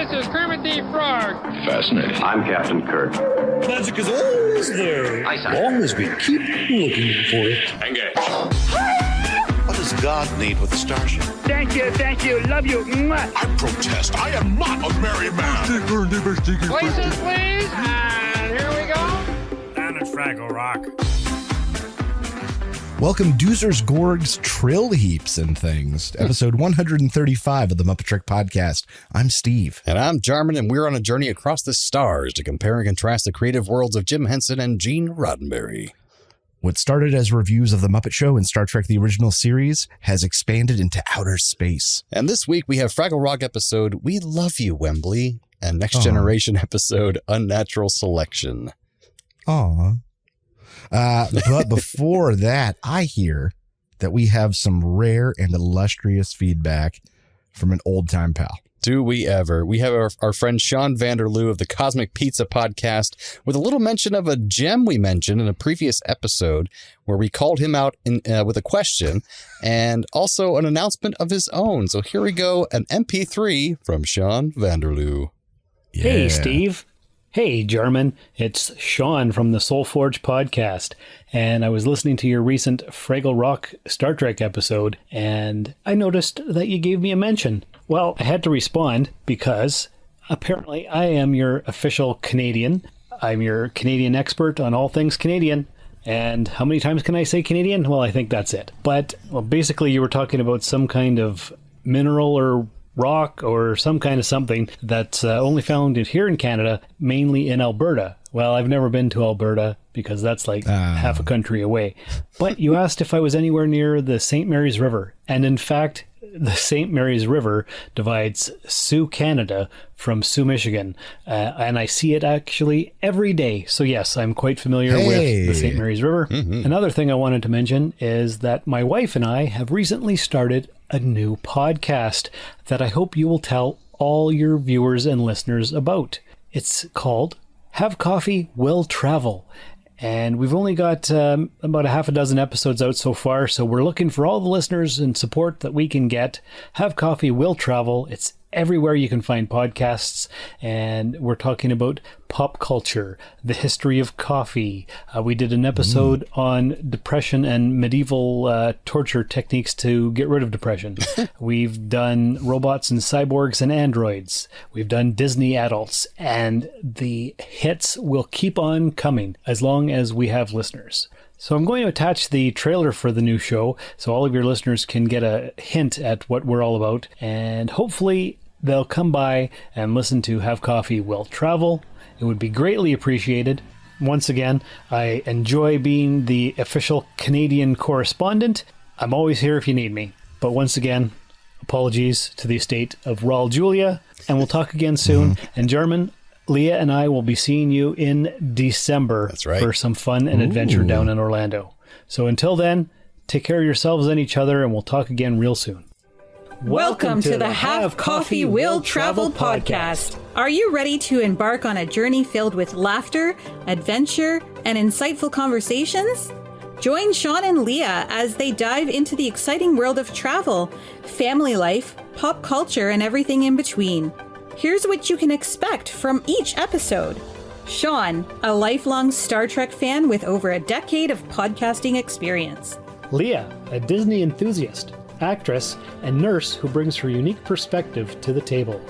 this is Kermit the Frog. Fascinating. I'm Captain Kirk. Magic is always there, as long as we keep looking for it. Engage. What does God need with a starship? Thank you, love you. Mwah. I protest. I am not a merry man. Places, please, and here we go. Down at Fraggle Rock. Welcome, Doozers, Gorgs, Trill Heaps, and Things, episode 135 of the MuppeTrek podcast. I'm Steve. And I'm Jarman, and we're on a journey across the stars to compare and contrast the creative worlds of Jim Henson and Gene Roddenberry. What started as reviews of The Muppet Show and Star Trek the Original Series has expanded into outer space. And this week we have Fraggle Rock episode, We Love You, Wembley, and Next Generation episode, Unnatural Selection. Aw. But before that, I hear that we have some rare and illustrious feedback from an old-time pal. Do we ever? We have our friend Sean Vanderloo of the Cosmic Pizza podcast with a little mention of a gem we mentioned in a previous episode where we called him out with a question and also an announcement of his own. So here we go, an MP3 from Sean Vanderloo. Yeah. Hey, Steve. Hey, Jarman. It's Sean from the Soul Forge podcast, and I was listening to your recent Fraggle Rock Star Trek episode, and I noticed that you gave me a mention. Well, I had to respond because apparently I am your official Canadian. I'm your Canadian expert on all things Canadian. And how many times can I say Canadian? Well, I think that's it. But basically you were talking about some kind of mineral or rock or some kind of something that's only found here in Canada, mainly in Alberta. Well, I've never been to Alberta because that's like half a country away. But you asked if I was anywhere near the St. Mary's River. And in fact, the St. Mary's River divides Sioux, Canada from Sioux, Michigan. And I see it actually every day. So yes, I'm quite familiar with the St. Mary's River. Mm-hmm. Another thing I wanted to mention is that my wife and I have recently started a new podcast that I hope you will tell all your viewers and listeners about. It's called Have Coffee, Will Travel. And we've only got about a half a dozen episodes out so far, so we're looking for all the listeners and support that we can get. Have Coffee, Will Travel. It's everywhere you can find podcasts, and we're talking about pop culture, the history of coffee. We did an episode on depression and medieval torture techniques to get rid of depression. We've done robots and cyborgs and androids. We've done Disney adults, and the hits will keep on coming as long as we have listeners. So I'm going to attach the trailer for the new show so all of your listeners can get a hint at what we're all about, and hopefully they'll come by and listen to Have Coffee, Will Travel. It would be greatly appreciated. Once again, I enjoy being the official Canadian correspondent. I'm always here if you need me. But once again, apologies to the estate of Raul Julia, and we'll talk again soon. And Jarman, Leah and I will be seeing you in December. That's right. For some fun and adventure down in Orlando. So until then, take care of yourselves and each other, and we'll talk again real soon. Welcome to the Have Coffee, Will Travel podcast. Are you ready to embark on a journey filled with laughter, adventure, and insightful conversations? Join Sean and Leah as they dive into the exciting world of travel, family life, pop culture, and everything in between. Here's what you can expect from each episode. Sean, a lifelong Star Trek fan with over a decade of podcasting experience. Leah, a Disney enthusiast, actress, and nurse who brings her unique perspective to the table.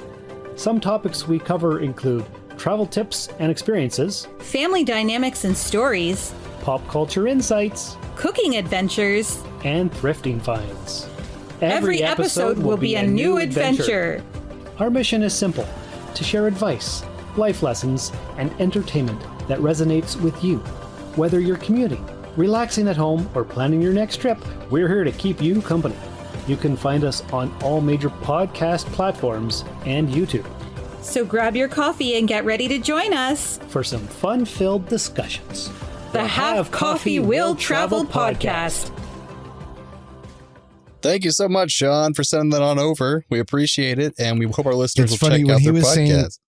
Some topics we cover include travel tips and experiences, family dynamics and stories, pop culture insights, cooking adventures, and thrifting finds. Every episode will be a new adventure. Our mission is simple: to share advice, life lessons, and entertainment that resonates with you. Whether you're commuting, relaxing at home, or planning your next trip, we're here to keep you company. You can find us on all major podcast platforms and YouTube. So grab your coffee and get ready to join us for some fun-filled discussions. The Have Coffee, Will Travel podcast. Thank you so much, Sean, for sending that on over. We appreciate it, and we hope our listeners will check out their podcast.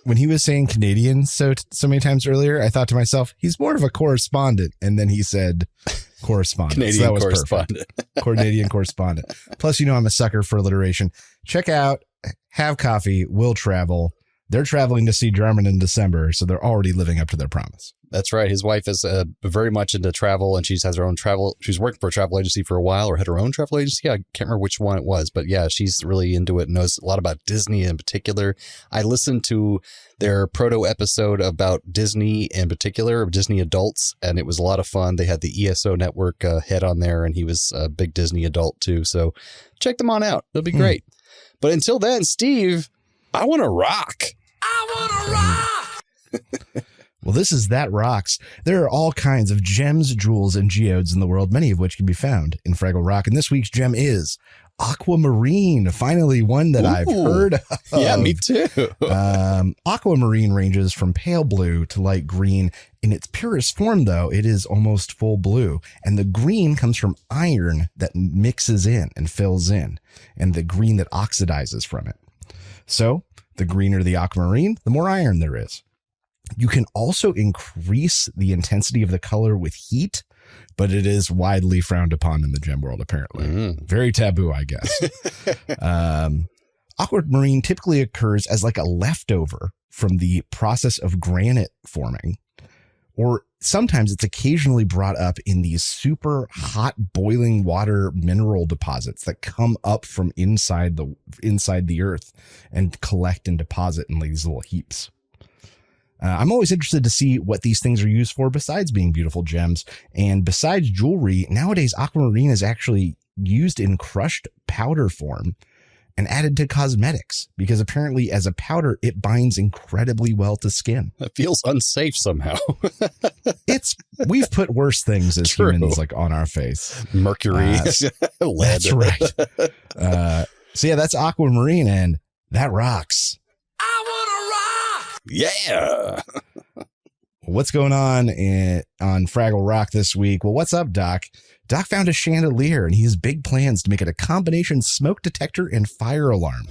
When he was saying Canadian so many times earlier, I thought to myself, he's more of a correspondent. And then he said correspondent. Canadian so that was correspondent. Canadian correspondent. Plus, I'm a sucker for alliteration. Check out Have Coffee, Will Travel. They're traveling to see Jarman in December, so they're already living up to their promise. That's right. His wife is very much into travel, and she has her own travel. She's worked for a travel agency for a while, or had her own travel agency. I can't remember which one it was, but yeah, she's really into it and knows a lot about Disney in particular. I listened to their proto episode about Disney in particular, Disney adults, and it was a lot of fun. They had the ESO network head on there, and he was a big Disney adult too. So check them on out. It'll be great. But until then, Steve, I want to rock. Well, this is That Rocks. There are all kinds of gems, jewels, and geodes in the world, many of which can be found in Fraggle Rock. And this week's gem is aquamarine. Finally, one that I've heard of. Yeah, me too. Aquamarine ranges from pale blue to light green. In its purest form, though, it is almost full blue. And the green comes from iron that mixes in and fills in, and the green that oxidizes from it. So the greener the aquamarine, the more iron there is. You can also increase the intensity of the color with heat, but it is widely frowned upon in the gem world, apparently. Very taboo, I guess. Aquamarine typically occurs as like a leftover from the process of granite forming, or sometimes it's occasionally brought up in these super hot boiling water mineral deposits that come up from inside the earth and collect and deposit in these little heaps. I'm always interested to see what these things are used for besides being beautiful gems. And besides jewelry, nowadays aquamarine is actually used in crushed powder form and added to cosmetics, because apparently as a powder, it binds incredibly well to skin. It feels unsafe somehow. We've put worse things as humans like on our face. Mercury, lead. That's right. So yeah, that's aquamarine, and that rocks. Yeah. What's going on Fraggle Rock this week? Well, what's up, Doc? Doc found a chandelier, and he has big plans to make it a combination smoke detector and fire alarm.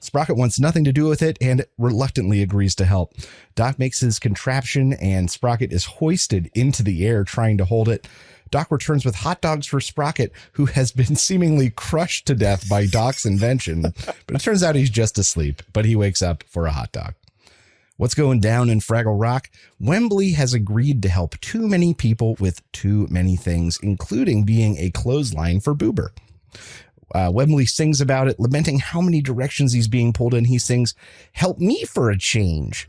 Sprocket wants nothing to do with it and reluctantly agrees to help. Doc makes his contraption, and Sprocket is hoisted into the air trying to hold it. Doc returns with hot dogs for Sprocket, who has been seemingly crushed to death by Doc's invention. But it turns out he's just asleep, but he wakes up for a hot dog. What's going down in Fraggle Rock? Wembley has agreed to help too many people with too many things, including being a clothesline for Boober. Wembley sings about it, lamenting how many directions he's being pulled in. He sings, "Help me for a change."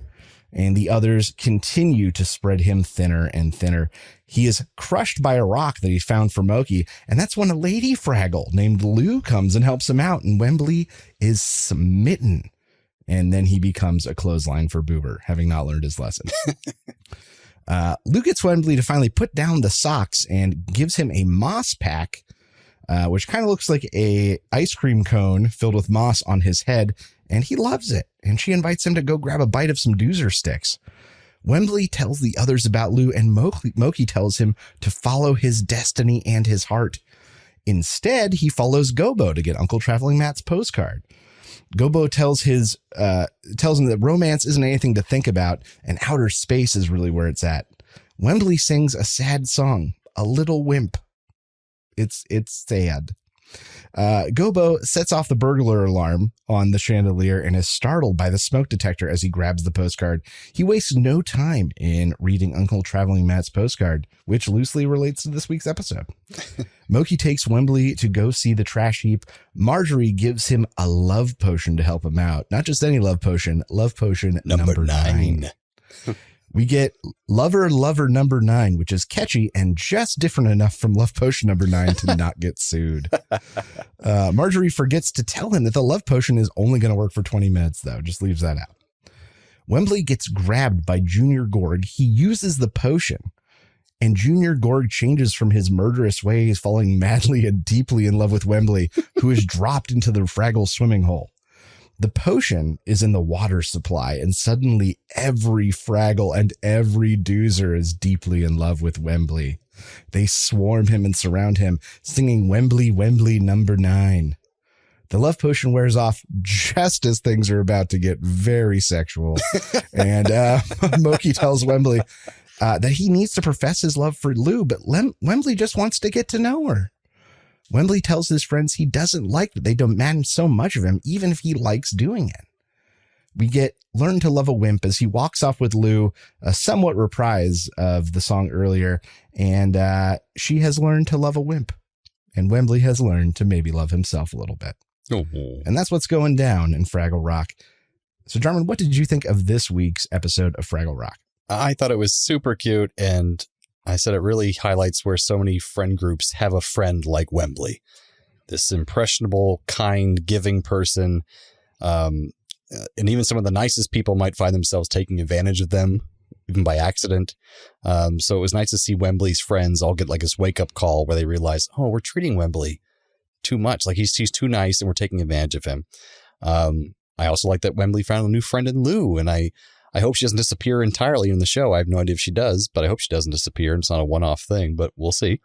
And the others continue to spread him thinner and thinner. He is crushed by a rock that he found for Moki, and that's when a lady Fraggle named Lou comes and helps him out, and Wembley is smitten. And then he becomes a clothesline for Boober, having not learned his lesson. Lou gets Wembley to finally put down the socks and gives him a moss pack, which kind of looks like a ice cream cone filled with moss on his head. And he loves it. And she invites him to go grab a bite of some doozer sticks. Wembley tells the others about Lou, and Moki tells him to follow his destiny and his heart. Instead, he follows Gobo to get Uncle Traveling Matt's postcard. Gobo tells him that romance isn't anything to think about, and outer space is really where it's at. Wembley sings a sad song, "A Little Wimp." It's sad. Gobo sets off the burglar alarm on the chandelier and is startled by the smoke detector as he grabs the postcard. He wastes no time in reading Uncle Traveling Matt's postcard, which loosely relates to this week's episode. Moki takes Wembley to go see the trash heap. Marjorie gives him a love potion to help him out. Not just any love potion number 9. We get Lover number 9, which is catchy and just different enough from Love Potion number 9 to not get sued. Marjorie forgets to tell him that the love potion is only going to work for 20 minutes, though. Just leaves that out. Wembley gets grabbed by Junior Gorg. He uses the potion, and Junior Gorg changes from his murderous ways, falling madly and deeply in love with Wembley, who is dropped into the Fraggle swimming hole. The potion is in the water supply, and suddenly every Fraggle and every Doozer is deeply in love with Wembley. They swarm him and surround him, singing Wembley, Wembley number 9. The love potion wears off just as things are about to get very sexual. And Moki tells Wembley that he needs to profess his love for Lou, but Wembley just wants to get to know her. Wembley tells his friends he doesn't like that they demand so much of him, even if he likes doing it. we get Learn to Love a Wimp as he walks off with Lou, a somewhat reprise of the song earlier. And she has learned to love a wimp. And Wembley has learned to maybe love himself a little bit. Oh. And that's what's going down in Fraggle Rock. So, Jarman, what did you think of this week's episode of Fraggle Rock? I thought it was super cute, and I said it really highlights where so many friend groups have a friend like Wembley. This impressionable, kind, giving person. And even some of the nicest people might find themselves taking advantage of them, even by accident. So it was nice to see Wembley's friends all get like this wake-up call where they realize, oh, we're treating Wembley too much. Like he's too nice and we're taking advantage of him. I also like that Wembley found a new friend in Lou, and I hope she doesn't disappear entirely in the show. I have no idea if she does, but I hope she doesn't disappear. And it's not a one-off thing, but we'll see.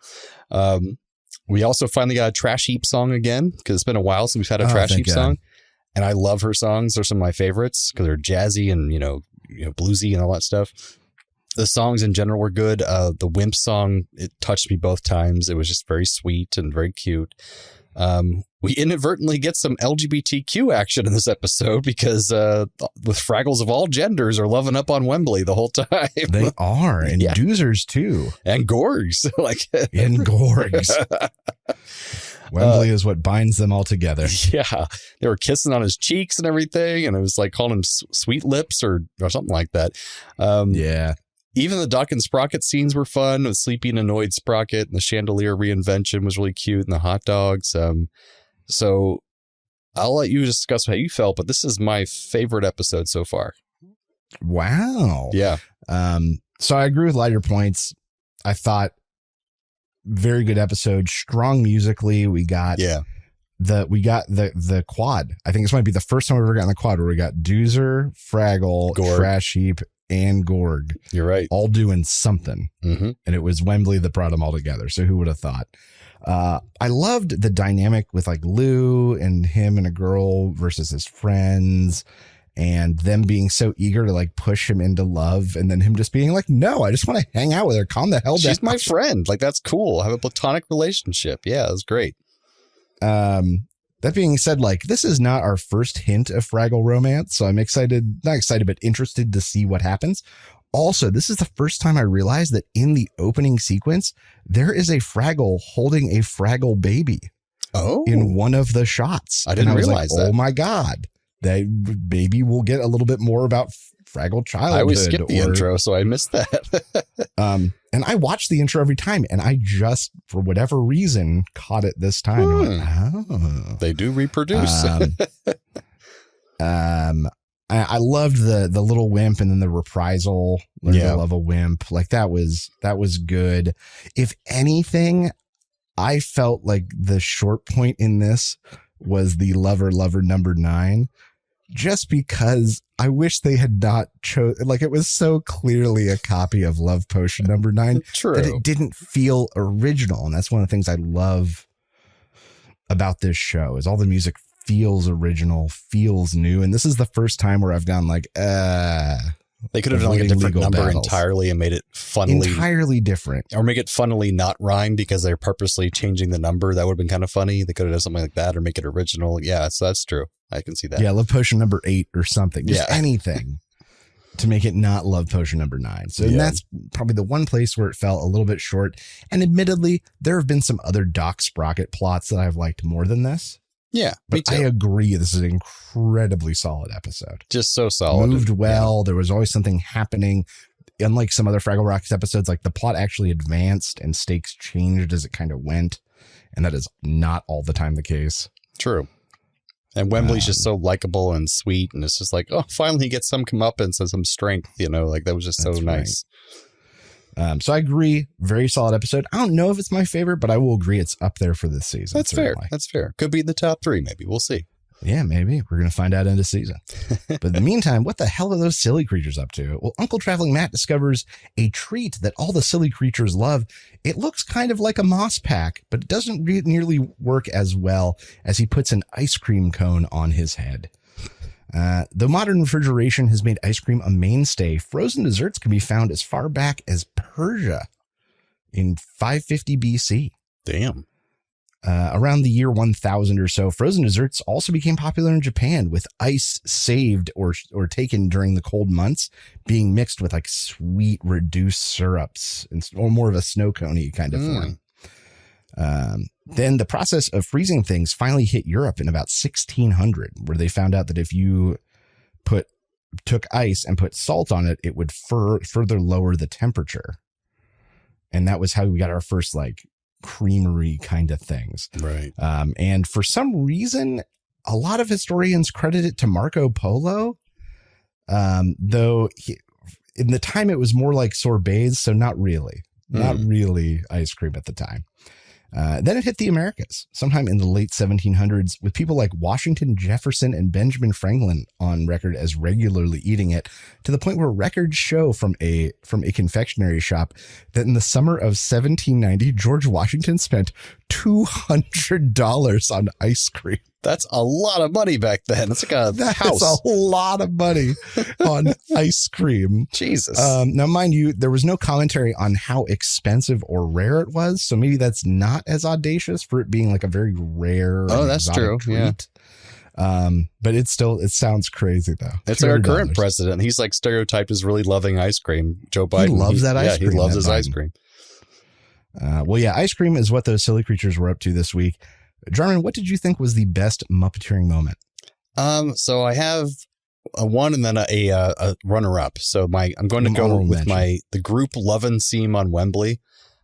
We also finally got a Trash Heap song again, because it's been a while since we've had a Trash Heap song. And I love her songs. They're some of my favorites because they're jazzy and, you know, bluesy and all that stuff. The songs in general were good. The Wimp song, it touched me both times. It was just very sweet and very cute. We inadvertently get some LGBTQ action in this episode because with Fraggles of all genders are loving up on Wembley the whole time. They are. And Doozers, too. And Gorgs. And Gorgs. Wembley is what binds them all together. Yeah. They were kissing on his cheeks and everything. And it was like calling him sweet lips or something like that. Yeah. Even the Duck and Sprocket scenes were fun with Sleepy and Annoyed Sprocket, and the chandelier reinvention was really cute, and the hot dogs. So I'll let you discuss how you felt, but this is my favorite episode so far. Wow. Yeah. So I agree with a lot of your points. I thought very good episode, strong musically. We got the quad. I think this might be the first time we've ever gotten the quad where we got Doozer, Fraggle, Gorg, Trash Heap, and Gorg. You're right. All doing something. Mm-hmm. And it was Wembley that brought them all together. So who would have thought? I loved the dynamic with like Lou and him and a girl versus his friends, and them being so eager to like push him into love, and then him just being like, no, I just want to hang out with her. Calm the hell down. She's my friend. Like, that's cool. I have a platonic relationship. Yeah, it was great. That being said, like, this is not our first hint of Fraggle romance, so I'm not excited, but interested to see what happens. Also, this is the first time I realized that in the opening sequence, there is a Fraggle holding a Fraggle baby. Oh, in one of the shots. I didn't realize that. Oh my God. That maybe we'll get a little bit more about Fraggle childhood. I always skip the intro, so I missed that. And I watch the intro every time, and I just, for whatever reason, caught it this time. Oh. They do reproduce. I loved the little wimp, and then the reprisal. Learn to Love a Wimp. Like that was good. If anything, I felt like the short point in this was the lover number 9, just because I wish they had not like it was so clearly a copy of Love Potion number 9 True. That it didn't feel original. And that's one of the things I love about this show is all the music feels original, feels new. And this is the first time where I've gone like, they could have done like a different number entirely and made it funnily entirely different, or make it funnily not rhyme because they're purposely changing the number. That would have been kind of funny. They could have done something like that or make it original. Yeah, so that's true. I can see that. Yeah, Love Potion number 8 or something. Just anything to make it not Love Potion number 9. So that's probably the one place where it fell a little bit short. And admittedly, there have been some other Doc Sprocket plots that I've liked more than this. Yeah, but I agree. This is an incredibly solid episode. Just so solid. Moved well. Yeah. There was always something happening. Unlike some other Fraggle Rocks episodes, like the plot actually advanced and stakes changed as it kind of went. And that is not all the time the case. True. And Wembley's just so likable and sweet. And it's just like, oh, finally he gets some comeuppance and some strength, like that was just so nice. So I agree. Very solid episode. I don't know if it's my favorite, but I will agree it's up there for this season. That's fair. That's fair. Could be in the top 3, maybe. We'll see. Yeah, maybe. We're going to find out in the season. But in the meantime, what the hell are those silly creatures up to? Well, Uncle Traveling Matt discovers a treat that all the silly creatures love. It looks kind of like a moss pack, but it doesn't nearly work as well as he puts an ice cream cone on his head. Though modern refrigeration has made ice cream a mainstay, frozen desserts can be found as far back as Persia in 550 BC. Damn. Around the year 1000 or so, frozen desserts also became popular in Japan, with ice saved or taken during the cold months being mixed with like sweet reduced syrups or more of a snow coney kind of form. Then the process of freezing things finally hit Europe in about 1600, where they found out that if you took ice and put salt on it, it would further lower the temperature. And that was how we got our first like creamery kind of things. Right. And for some reason, a lot of historians credit it to Marco Polo, though in the time it was more like sorbets, so not really ice cream at the time. Then it hit the Americas sometime in the late 1700s, with people like Washington, Jefferson, and Benjamin Franklin on record as regularly eating it, to the point where records show from a confectionery shop that in the summer of 1790, George Washington spent $200 on ice cream. That's a lot of money back then. That's like a house. That's a lot of money on ice cream. Jesus. Now, mind you, there was no commentary on how expensive or rare it was, so maybe that's not as audacious for it being like a very rare. Oh, that's true. Treat. Yeah. But it sounds crazy though. It's like our current president. He's like stereotyped as really loving ice cream. Joe Biden. He loves that ice cream. He loves his ice cream. Well, yeah, ice cream is what those silly creatures were up to this week. Jarman, what did you think was the best Muppeteering moment? So I have a one and then a runner-up. So I'm going to go with the group lovin' scene on Wembley,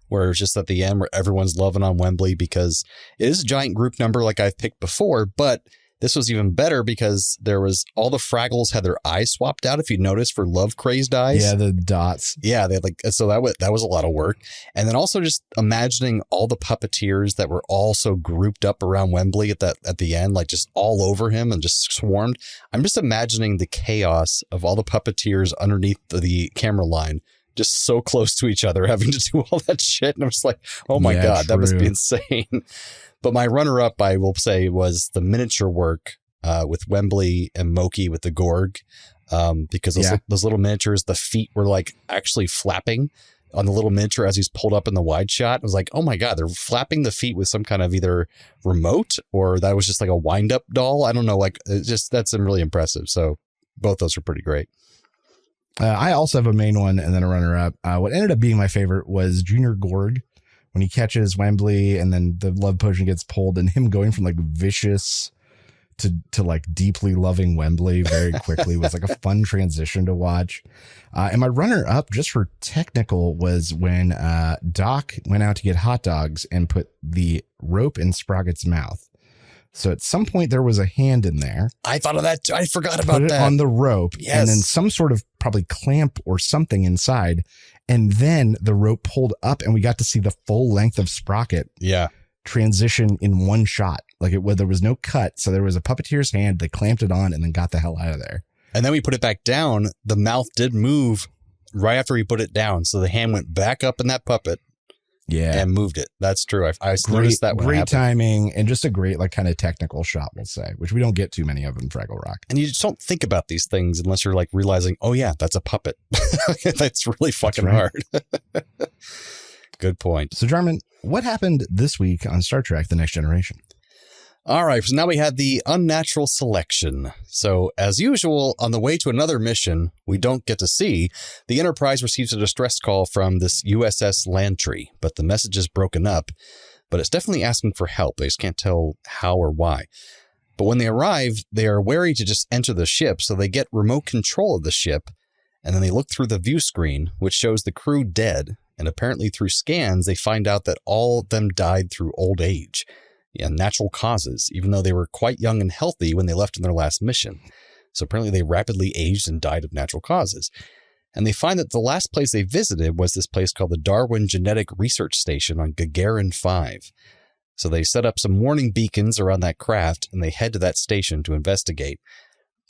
where it's just at the end where everyone's loving on Wembley, because it is a giant group number like I've picked before, but this was even better because there was all the Fraggles had their eyes swapped out, if you notice, for love crazed eyes. Yeah, the dots. Yeah, they had so that was a lot of work. And then also just imagining all the puppeteers that were also grouped up around Wembley at the end, like just all over him and just swarmed. I'm just imagining the chaos of all the puppeteers underneath the camera line, just so close to each other, having to do all that shit. And I'm just like, oh my God, that must be insane. But my runner-up, I will say, was the miniature work with Wembley and Moki with the Gorg, because those little miniatures, the feet were like actually flapping on the little miniature as he's pulled up in the wide shot. I was like, oh my God, they're flapping the feet with some kind of either remote or that was just like a wind-up doll. I don't know. Like, that's really impressive. So both those are pretty great. I also have a main one and then a runner-up. What ended up being my favorite was Junior Gorg, when he catches Wembley and then the love potion gets pulled, and him going from like vicious to like deeply loving Wembley very quickly was like a fun transition to watch. And my runner up, just for technical, was when Doc went out to get hot dogs and put the rope in Sprocket's mouth. So at some point there was a hand in there. I thought of that. I forgot about that. Put it on the rope. Yes. And then some sort of probably clamp or something inside. And then the rope pulled up and we got to see the full length of Sprocket. Yeah. Transition in one shot. Like there was no cut. So there was a puppeteer's hand. They clamped it on and then got the hell out of there. And then we put it back down. The mouth did move right after we put it down. So the hand went back up in that puppet. Yeah. And moved it. That's true. I noticed that when it happened. Great timing and just a great like kind of technical shot, we'll say, which we don't get too many of in Fraggle Rock. And you just don't think about these things unless you're like realizing, oh yeah, that's a puppet. That's really fucking hard. Good point. So Jarman, what happened this week on Star Trek: The Next Generation? All right, so now we had the Unnatural Selection. So, as usual, on the way to another mission we don't get to see, the Enterprise receives a distress call from this USS Lantry, but the message is broken up, but it's definitely asking for help. They just can't tell how or why. But when they arrive, they are wary to just enter the ship, so they get remote control of the ship, and then they look through the view screen, which shows the crew dead, and apparently through scans, they find out that all of them died through old age. Yeah, natural causes, even though they were quite young and healthy when they left on their last mission. So apparently they rapidly aged and died of natural causes. And they find that the last place they visited was this place called the Darwin Genetic Research Station on Gagarin 5. So they set up some warning beacons around that craft and they head to that station to investigate.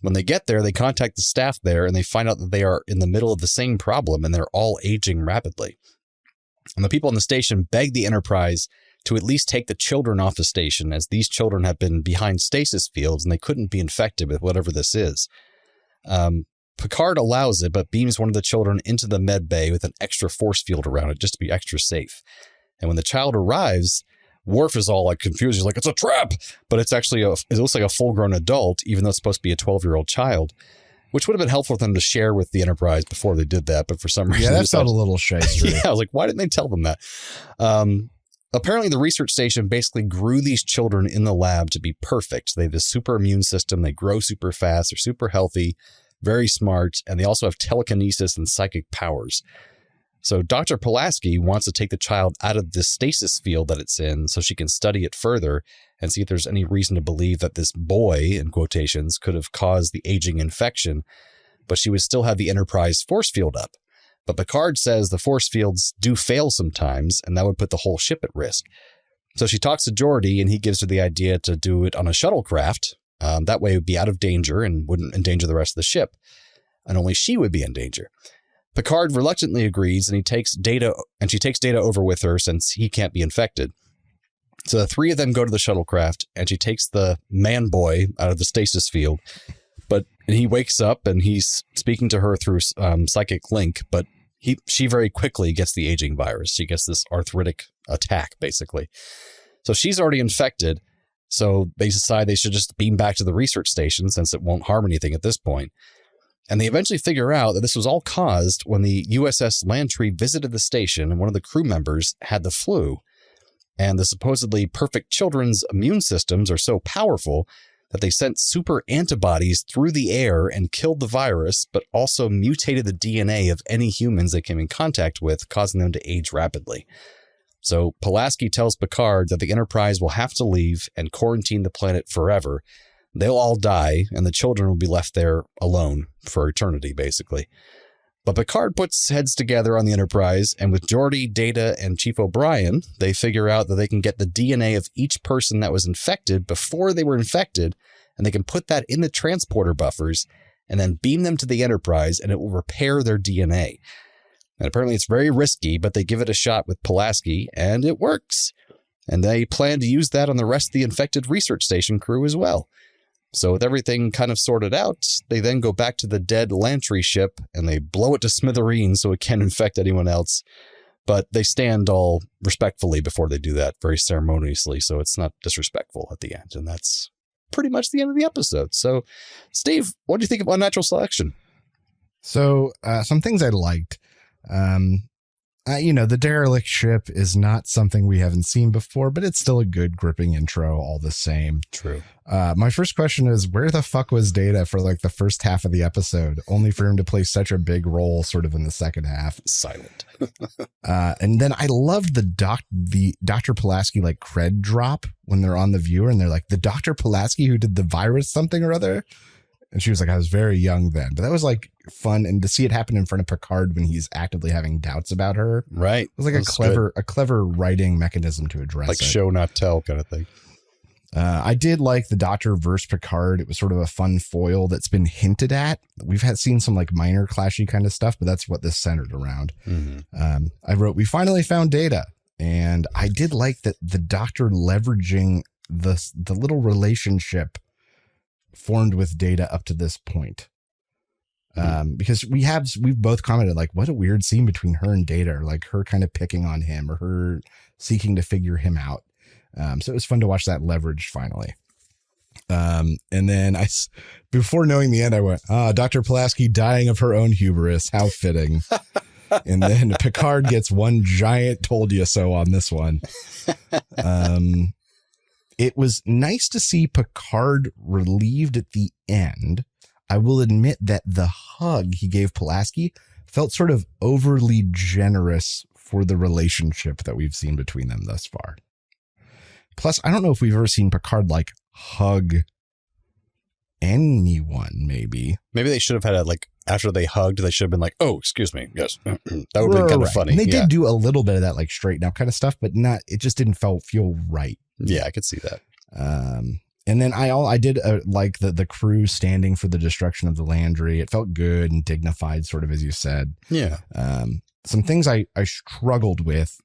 When they get there, they contact the staff there and they find out that they are in the middle of the same problem and they're all aging rapidly. And the people on the station beg the Enterprise to at least take the children off the station, as these children have been behind stasis fields and they couldn't be infected with whatever this is. Picard allows it, but beams one of the children into the med bay with an extra force field around it just to be extra safe. And when the child arrives, Worf is all like confused. He's like, it's a trap, but it's actually it looks like a full-grown adult, even though it's supposed to be a 12-year-old child, which would have been helpful for them to share with the Enterprise before they did that. But for some reason, that felt a little shyster. Yeah, I was like, why didn't they tell them that? Apparently, the research station basically grew these children in the lab to be perfect. They have this super immune system. They grow super fast. They're super healthy, very smart, and they also have telekinesis and psychic powers. So Dr. Pulaski wants to take the child out of the stasis field that it's in so she can study it further and see if there's any reason to believe that this boy, in quotations, could have caused the aging infection, but she would still have the Enterprise force field up. But Picard says the force fields do fail sometimes, and that would put the whole ship at risk. So she talks to Geordi, and he gives her the idea to do it on a shuttlecraft. That way it would be out of danger and wouldn't endanger the rest of the ship. And only she would be in danger. Picard reluctantly agrees, and she takes Data over with her since he can't be infected. So the three of them go to the shuttlecraft, and she takes the man boy out of the stasis field. And he wakes up, and he's speaking to her through psychic link, but she very quickly gets the aging virus. She gets this arthritic attack, basically. So she's already infected, so they decide they should just beam back to the research station since it won't harm anything at this point. And they eventually figure out that this was all caused when the USS Lantry visited the station, and one of the crew members had the flu. And the supposedly perfect children's immune systems are so powerful that they sent super antibodies through the air and killed the virus, but also mutated the DNA of any humans they came in contact with, causing them to age rapidly. So Pulaski tells Picard that the Enterprise will have to leave and quarantine the planet forever. They'll all die, and the children will be left there alone for eternity, basically. But Picard puts heads together on the Enterprise, and with Geordi, Data, and Chief O'Brien, they figure out that they can get the DNA of each person that was infected before they were infected, and they can put that in the transporter buffers and then beam them to the Enterprise, and it will repair their DNA. And apparently it's very risky, but they give it a shot with Pulaski, and it works. And they plan to use that on the rest of the infected research station crew as well. So with everything kind of sorted out, they then go back to the dead Lantry ship and they blow it to smithereens so it can't infect anyone else. But they stand all respectfully before they do that, very ceremoniously, so it's not disrespectful at the end. And that's pretty much the end of the episode. So, Steve, what do you think of Unnatural Selection? So some things I liked. The derelict ship is not something we haven't seen before, but it's still a good gripping intro all the same. True. My first question is, where the fuck was Data for like the first half of the episode, only for him to play such a big role sort of in the second half? Silent. And then I loved the Dr. Pulaski like cred drop when they're on the viewer and they're like, the Dr. Pulaski who did the virus something or other. And she was like, I was very young then, but that was like fun. And to see it happen in front of Picard when he's actively having doubts about her. Right. It was like a clever writing mechanism to address like it. Show, not tell kind of thing. I did like the Doctor versus Picard. It was sort of a fun foil that's been hinted at. We've seen some like minor clashy kind of stuff, but that's what this centered around. Mm-hmm. I wrote, we finally found Data. And I did like that the Doctor leveraging the little relationship formed with Data up to this point. Because we've both commented like, what a weird scene between her and Data, or like her kind of picking on him or her seeking to figure him out. So it was fun to watch that leverage finally. And then before knowing the end, I went, Dr. Pulaski dying of her own hubris. How fitting. And then Picard gets one giant told you so on this one. It was nice to see Picard relieved at the end. I will admit that the hug he gave Pulaski felt sort of overly generous for the relationship that we've seen between them thus far. Plus, I don't know if we've ever seen Picard like hug anyone, maybe. Maybe they should have had after they hugged, they should have been like, oh, excuse me. Yes. That would have been kind of funny. And they did do a little bit of that like straighten up kind of stuff, but it just didn't feel right. Yeah, I could see that. And then I did like the crew standing for the destruction of the Landry. It felt good and dignified, sort of as you said. Yeah. Some things I struggled with.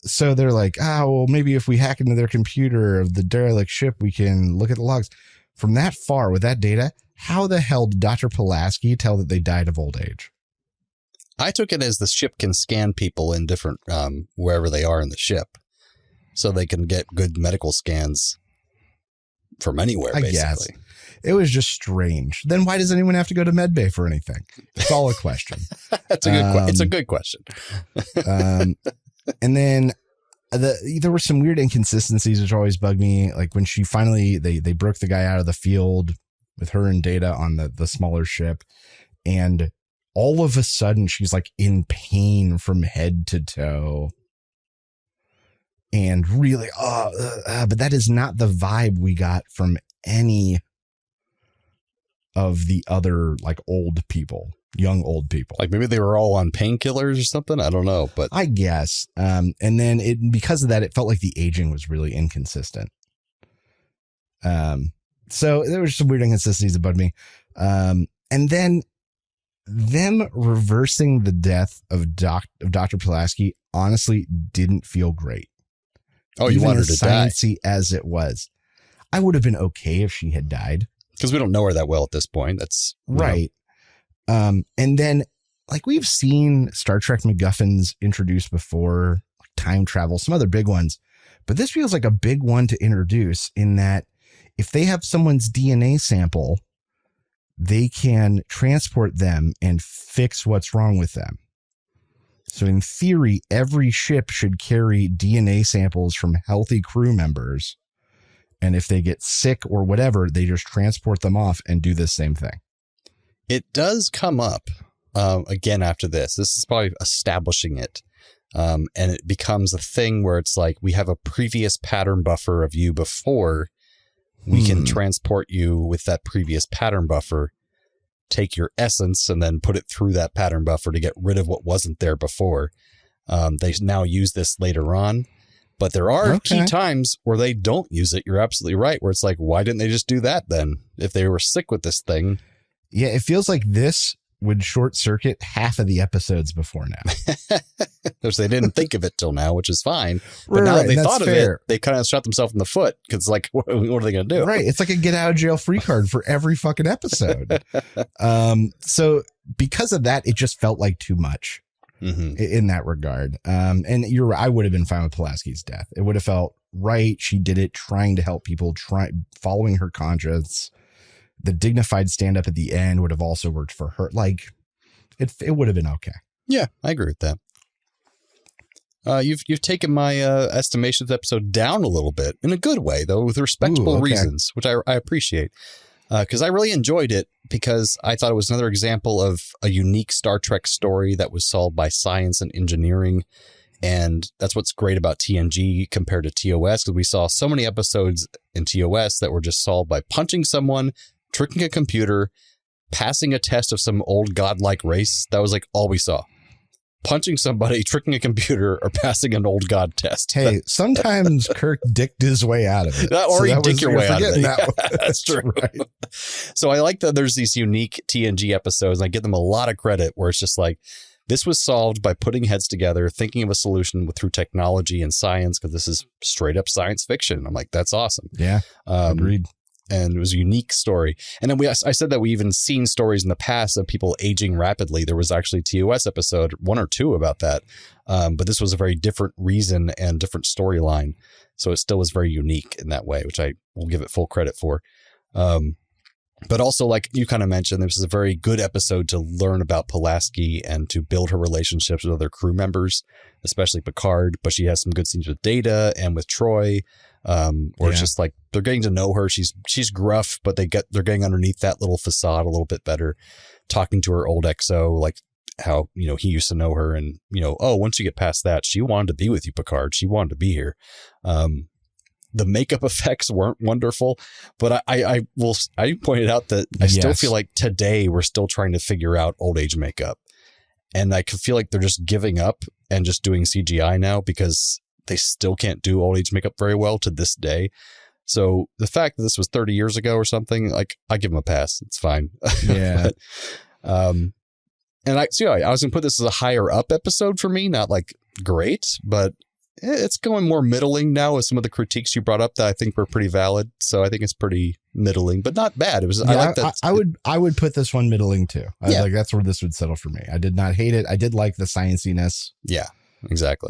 So they're like, well, maybe if we hack into their computer of the derelict ship, we can look at the logs. From that far with that data, how the hell did Dr. Pulaski tell that they died of old age? I took it as the ship can scan people in different, wherever they are in the ship, so they can get good medical scans from anywhere, basically. I guess. It was just strange. Then why does anyone have to go to medbay for anything? Solid question. That's a good it's a good question. And then there were some weird inconsistencies which always bugged me. Like when she finally, they broke the guy out of the field with her and Data on the smaller ship. And all of a sudden she's like in pain from head to toe. And really, but that is not the vibe we got from any of the other like young old people. Like maybe they were all on painkillers or something. I don't know, but I guess. And then because of that, it felt like the aging was really inconsistent. So there were some weird inconsistencies that bugged me. And then them reversing the death of Dr. Pulaski honestly didn't feel great. Oh, you wanted her to die? Sciencey as it was, I would have been okay if she had died. Because we don't know her that well at this point. That's right. And then, like, we've seen Star Trek MacGuffins introduced before, like time travel, some other big ones. But this feels like a big one to introduce in that if they have someone's DNA sample, they can transport them and fix what's wrong with them. So in theory, every ship should carry DNA samples from healthy crew members. And if they get sick or whatever, they just transport them off and do the same thing. It does come up again after this. This is probably establishing it. And it becomes a thing where it's like we have a previous pattern buffer of you before. We can transport you with that previous pattern buffer, take your essence and then put it through that pattern buffer to get rid of what wasn't there before. They now use this later on. But there are key times where they don't use it. You're absolutely right. Where it's like, why didn't they just do that then? If they were sick with this thing. Yeah, it feels like this would short circuit half of the episodes before now. Because they didn't think of it till now, which is fine. But now they thought of it, they kind of shot themselves in the foot. Because like, what are they going to do? Right. It's like a get out of jail free card for every fucking episode. So because of that, it just felt like too much. In that regard. And you're right, I would have been fine with Pulaski's death. It would have felt right. She did it trying to help people, following her conscience. The dignified stand up at the end would have also worked for her. Like it would have been okay. Yeah, I agree with that. You've taken my estimation of the episode down a little bit in a good way, though, with respectable reasons, which I appreciate. Because I really enjoyed it because I thought it was another example of a unique Star Trek story that was solved by science and engineering. And that's what's great about TNG compared to TOS, because we saw so many episodes in TOS that were just solved by punching someone, tricking a computer, passing a test of some old godlike race. That was like all we saw. Punching somebody, tricking a computer, or passing an old god test. Hey, sometimes Kirk dicked his way out of it. Or you dick your way out of it. That's true. Right. So I like that there's these unique TNG episodes, and I give them a lot of credit where it's just like, this was solved by putting heads together, thinking of a solution through technology and science, because this is straight up science fiction. I'm like, that's awesome. Yeah, agreed. And it was a unique story. And then I said that we even seen stories in the past of people aging rapidly. There was actually a TOS episode, 1 or 2 about that. But this was a very different reason and different storyline. So it still was very unique in that way, which I will give it full credit for. But also, like you kind of mentioned, this is a very good episode to learn about Pulaski and to build her relationships with other crew members, especially Picard. But she has some good scenes with Data and with Troy. Where it's just like they're getting to know her. She's gruff, but they're getting underneath that little facade a little bit better. Talking to her old XO, like how he used to know her, and once you get past that, she wanted to be with you, Picard. She wanted to be here. The makeup effects weren't wonderful, but I pointed out that I still feel like today we're still trying to figure out old age makeup, and I feel like they're just giving up and just doing CGI now because they still can't do old age makeup very well to this day. So the fact that this was 30 years ago or something, like, I give them a pass. It's fine. Yeah. And I was going to put this as a higher up episode for me, not like great, but it's going more middling now with some of the critiques you brought up that I think were pretty valid. So I think it's pretty middling, but not bad. It was. Yeah, I like that. I would put this one middling too. Yeah. Like that's where this would settle for me. I did not hate it. I did like the scienciness. Yeah, exactly.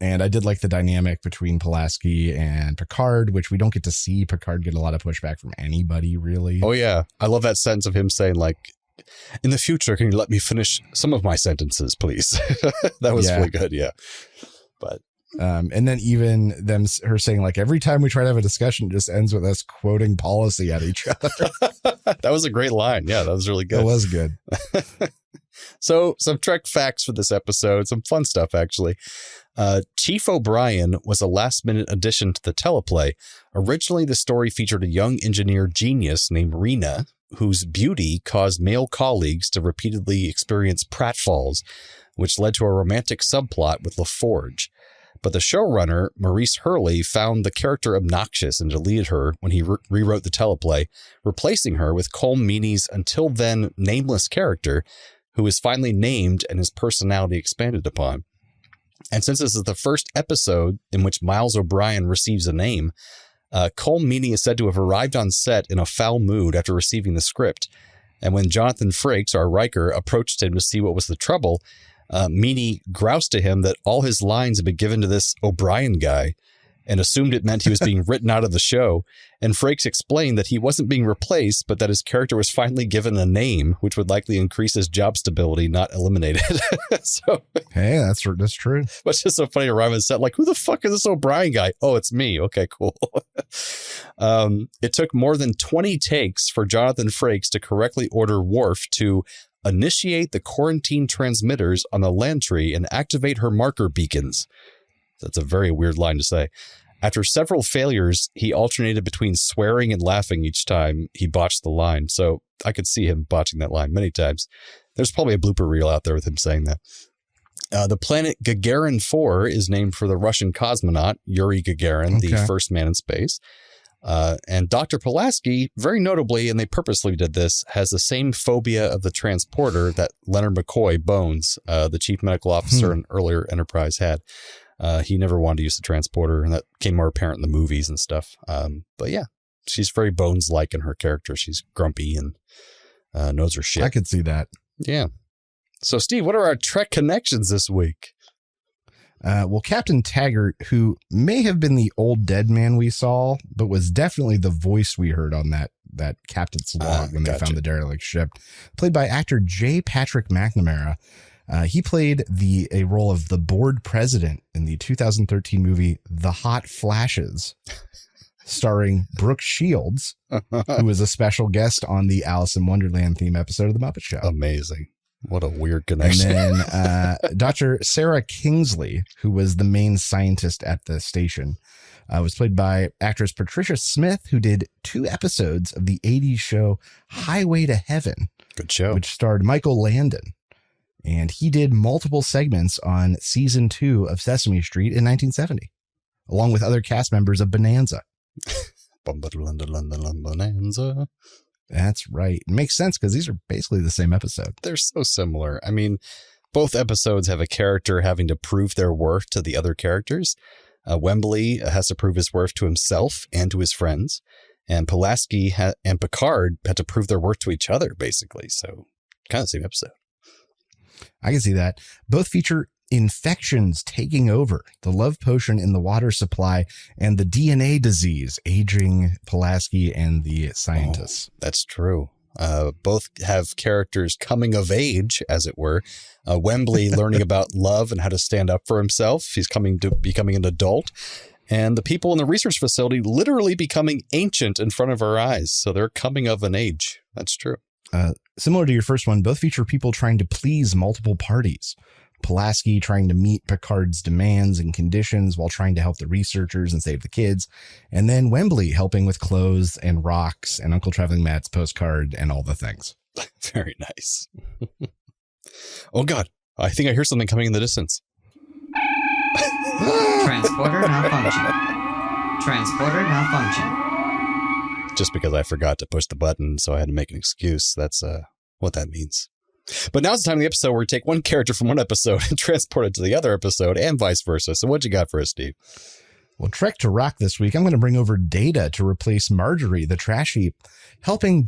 And I did like the dynamic between Pulaski and Picard, which we don't get to see Picard get a lot of pushback from anybody, really. Oh, yeah. I love that sense of him saying, like, in the future, can you let me finish some of my sentences, please? That was really good, yeah. But and then even her saying, like, every time we try to have a discussion, it just ends with us quoting policy at each other. That was a great line. Yeah, that was really good. It was good. So some Trek facts for this episode, some fun stuff, actually. Chief O'Brien was a last-minute addition to the teleplay. Originally, the story featured a young engineer genius named Rena, whose beauty caused male colleagues to repeatedly experience pratfalls, which led to a romantic subplot with LaForge. But the showrunner, Maurice Hurley, found the character obnoxious and deleted her when he rewrote the teleplay, replacing her with Colm Meaney's until then nameless character, who was finally named and his personality expanded upon. And since this is the first episode in which Miles O'Brien receives a name, Colm Meaney is said to have arrived on set in a foul mood after receiving the script. And when Jonathan Frakes, our Riker, approached him to see what was the trouble, Meaney groused to him that all his lines had been given to this O'Brien guy and assumed it meant he was being written out of the show. And Frakes explained that he wasn't being replaced, but that his character was finally given a name, which would likely increase his job stability, not eliminate it. So, hey, that's true. But it's just so funny to arrive on set, like, who the fuck is this O'Brien guy? Oh, it's me. Okay, cool. It took more than 20 takes for Jonathan Frakes to correctly order Worf to initiate the quarantine transmitters on the Lantry and activate her marker beacons. That's a very weird line to say. After several failures, he alternated between swearing and laughing each time he botched the line. So I could see him botching that line many times. There's probably a blooper reel out there with him saying that. The planet Gagarin 4 is named for the Russian cosmonaut Yuri Gagarin, the first man in space. And Dr. Pulaski, very notably, and they purposely did this, has the same phobia of the transporter that Leonard McCoy, Bones, the chief medical officer in earlier Enterprise, had. He never wanted to use the transporter, and that became more apparent in the movies and stuff. But yeah, she's very Bones-like in her character. She's grumpy and knows her shit. I could see that. Yeah. So, Steve, what are our Trek connections this week? Well, Captain Taggart, who may have been the old dead man we saw, but was definitely the voice we heard on that captain's log when they found the derelict ship, played by actor J. Patrick McNamara. He played a role of the board president in the 2013 movie The Hot Flashes, starring Brooke Shields, who was a special guest on the Alice in Wonderland theme episode of The Muppet Show. Amazing. What a weird connection. And then Dr. Sarah Kingsley, who was the main scientist at the station, was played by actress Patricia Smith, who did 2 episodes of the 80s show Highway to Heaven. Good show. Which starred Michael Landon. And he did multiple segments on season 2 of Sesame Street in 1970, along with other cast members of Bonanza. Bonanza. That's right. It makes sense because these are basically the same episode. They're so similar. I mean, both episodes have a character having to prove their worth to the other characters. Wembley has to prove his worth to himself and to his friends. And Pulaski and Picard had to prove their worth to each other, basically. So kind of the same episode. I can see that. Both feature infections taking over, the love potion in the water supply, and the DNA disease aging Pulaski and the scientists. Oh, that's true. Both have characters coming of age, as it were. Wembley learning about love and how to stand up for himself. He's becoming an adult. And the people in the research facility literally becoming ancient in front of our eyes. So they're coming of an age. That's true. Similar to your first one, both feature people trying to please multiple parties. Pulaski trying to meet Picard's demands and conditions while trying to help the researchers and save the kids. And then Wembley helping with clothes and rocks and Uncle Traveling Matt's postcard and all the things. Very nice. Oh, God. I think I hear something coming in the distance. Transporter malfunction. Transporter malfunction. Just because I forgot to push the button, so I had to make an excuse. That's what that means. But now's the time of the episode where we take one character from one episode and transport it to the other episode and vice versa. So what you got for us, Steve? Well, Trek to Rock this week, I'm going to bring over Data to replace Marjorie, the trash heap, helping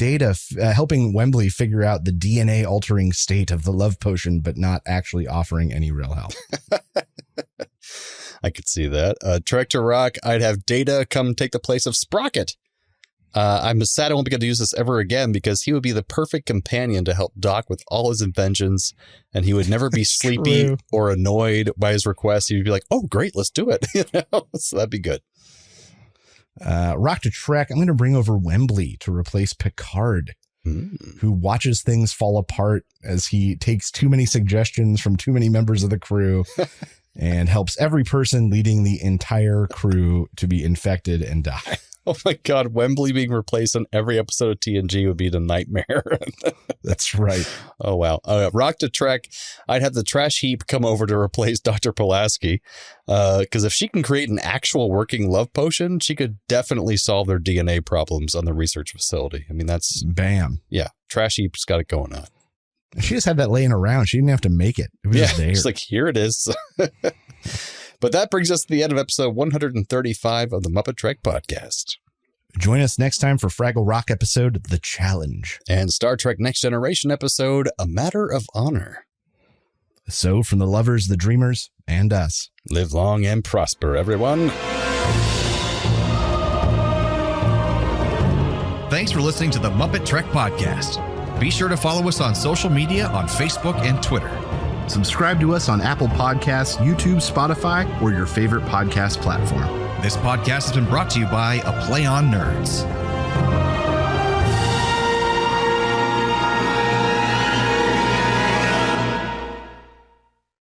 Wembley figure out the DNA altering state of the love potion, but not actually offering any real help. I could see that. Trek to Rock, I'd have Data come take the place of Sprocket. I'm sad I won't be able to use this ever again because he would be the perfect companion to help Doc with all his inventions, and he would never be sleepy or annoyed by his requests. He'd be like, "Oh, great, let's do it." So that'd be good. Rock to Trek, I'm going to bring over Wembley to replace Picard, who watches things fall apart as he takes too many suggestions from too many members of the crew and helps every person leading the entire crew to be infected and die. Oh my God, Wembley being replaced on every episode of TNG would be a nightmare. That's right. Oh, wow. Rock to Trek, I'd have the trash heap come over to replace Dr. Pulaski. Because if she can create an actual working love potion, she could definitely solve their DNA problems on the research facility. I mean, that's... Bam. Yeah, trash heap's got it going on. She just had that laying around. She didn't have to make it. It was just there. It's like, here it is. But that brings us to the end of episode 135 of the MuppeTrek podcast. Join us next time for Fraggle Rock episode, The Challenge. And Star Trek Next Generation episode, A Matter of Honor. So from the lovers, the dreamers, and us. Live long and prosper, everyone. Thanks for listening to the MuppeTrek podcast. Be sure to follow us on social media on Facebook and Twitter. Subscribe to us on Apple Podcasts, YouTube, Spotify, or your favorite podcast platform. This podcast has been brought to you by A Play on Nerds.